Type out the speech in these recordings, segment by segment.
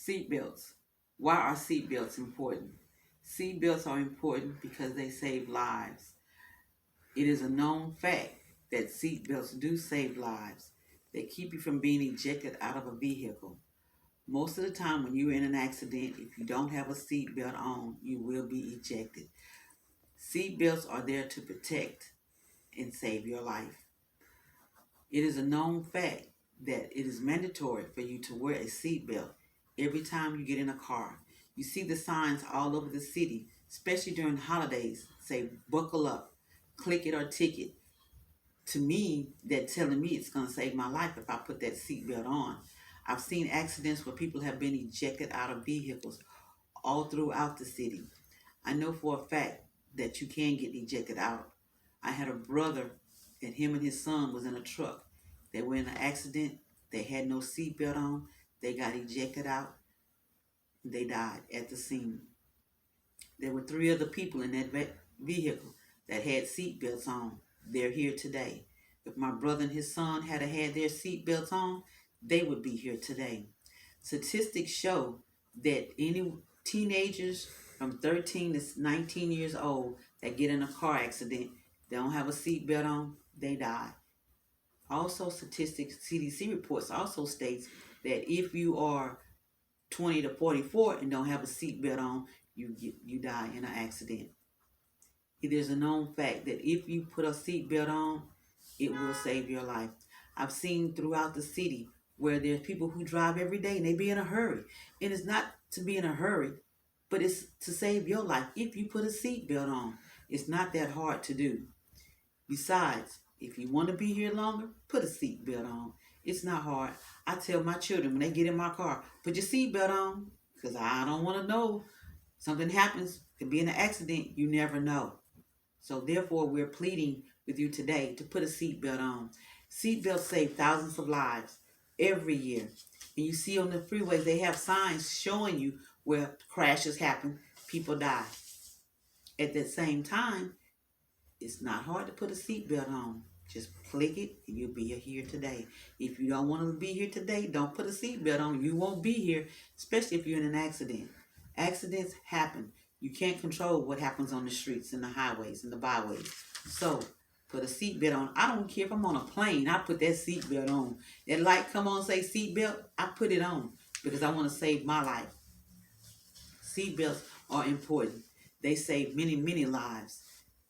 Seatbelts. Why are seatbelts important? Seatbelts are important because they save lives. It is a known fact that seatbelts do save lives. They keep you from being ejected out of a vehicle. Most of the time, when you're in an accident, if you don't have a seatbelt on, you will be ejected. Seatbelts are there to protect and save your life. It is a known fact that it is mandatory for you to wear a seatbelt every time you get in a car. You see the signs all over the city, especially during holidays, say buckle up, click it or ticket. To me, they're telling me it's going to save my life if I put that seatbelt on. I've seen accidents where people have been ejected out of vehicles all throughout the city. I know for a fact that you can get ejected out. I had a brother, and him and his son was in a truck. They were in an accident. They had no seatbelt on. They got ejected out. They died at the scene. There were three other people in that vehicle that had seatbelts on. They're here today. If my brother and his son had their seatbelts on, they would be here today. Statistics show that any teenagers from 13 to 19 years old that get in a car accident, they don't have a seatbelt on, they die. Also, statistics, CDC reports also states that if you are 20 to 44 and don't have a seatbelt on, you die in an accident. It is a known fact that if you put a seatbelt on, it will save your life. I've seen throughout the city where there's people who drive every day and they be in a hurry. And it's not to be in a hurry, but it's to save your life if you put a seatbelt on. It's not that hard to do. Besides, if you want to be here longer, put a seatbelt on. It's not hard. I tell my children when they get in my car, put your seatbelt on because I don't want to know. Something happens, could be an accident, you never know. So therefore, we're pleading with you today to put a seatbelt on. Seatbelts save thousands of lives every year. And you see on the freeways, they have signs showing you where crashes happen, people die. At the same time, it's not hard to put a seatbelt on. Just click it and you'll be here today. If you don't want to be here today, don't put a seatbelt on. You won't be here, especially if you're in an accident. Accidents happen. You can't control what happens on the streets and the highways and the byways. So put a seatbelt on. I don't care if I'm on a plane. I put that seatbelt on. That light come on say seatbelt, I put it on because I want to save my life. Seatbelts are important. They save many, many lives.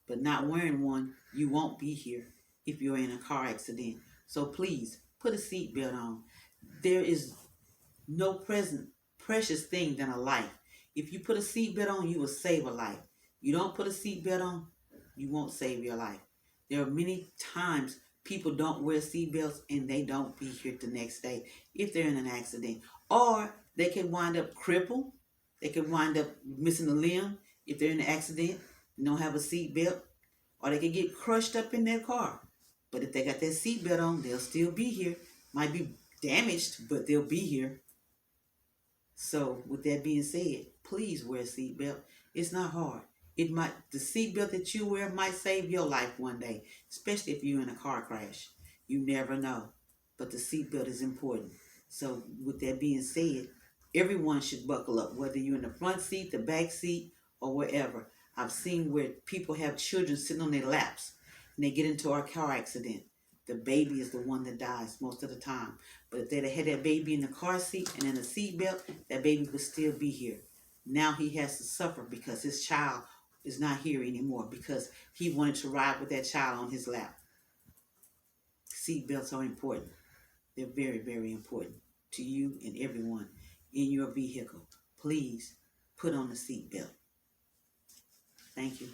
But not wearing one, you won't be here if you're in a car accident. So please put a seatbelt on. There is no precious thing than a life. If you put a seatbelt on, you will save a life. You don't put a seatbelt on, you won't save your life. There are many times people don't wear seatbelts and they don't be here the next day if they're in an accident. Or they can wind up crippled. They can wind up missing a limb if they're in an accident and don't have a seatbelt. Or they can get crushed up in their car. But if they got that seatbelt on, they'll still be here. Might be damaged, but they'll be here. So with that being said, please wear a seatbelt. It's not hard. The seatbelt that you wear might save your life one day, especially if you're in a car crash. You never know. But the seatbelt is important. So with that being said, everyone should buckle up, whether you're in the front seat, the back seat, or wherever. I've seen where people have children sitting on their laps and they get into a car accident. The baby is the one that dies most of the time. But if they'd have had that baby in the car seat and in a seatbelt, that baby would still be here. Now he has to suffer because his child is not here anymore because he wanted to ride with that child on his lap. Seatbelts are important. They're very, very important to you and everyone in your vehicle. Please put on the seatbelt. Thank you.